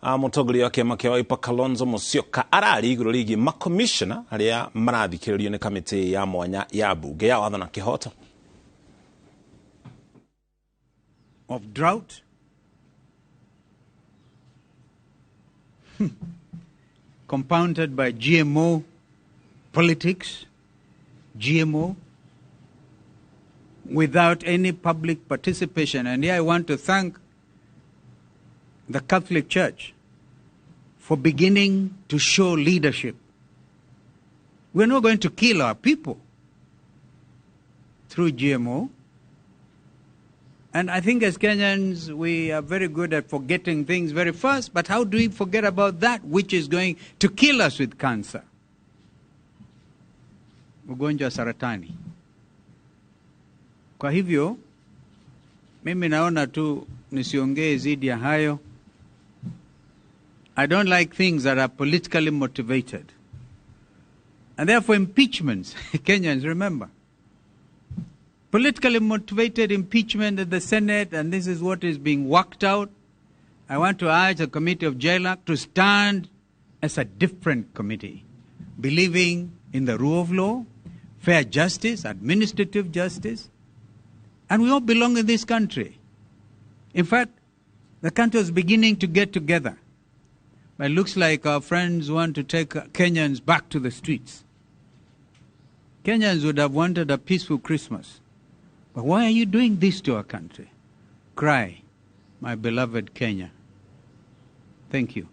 Mũtongoria wa kĩama kĩa Wiper Kalonzo Musyoka arari igũrũ rĩgiĩ makomishona arĩa marathikĩrĩrio nĩ kamĩtĩ ya mwanya ya mbunge ya watho na kĩhoto. Of drought, compounded by GMO politics, GMO, without any public participation. And here I want to thank the Catholic Church for beginning to show leadership. We're not going to kill our people through GMO. And I think as Kenyans, we are very good at forgetting things very fast, but how do we forget about that which is going to kill us with cancer? Ugonjwa saratani. Kwa hivyo, mimi naona tu nisiongee zidi ya hayo. I don't like things that are politically motivated. And therefore impeachments, Kenyans remember, politically motivated impeachment at the Senate, and this is what is being worked out. I want to urge the Committee of JLAC to stand as a different committee, believing in the rule of law, fair justice, administrative justice, and we all belong in this country. In fact, the country is beginning to get together. But it looks like our friends want to take Kenyans back to the streets. Kenyans would have wanted a peaceful Christmas. But why are you doing this to our country? Cry, my beloved Kenya. Thank you.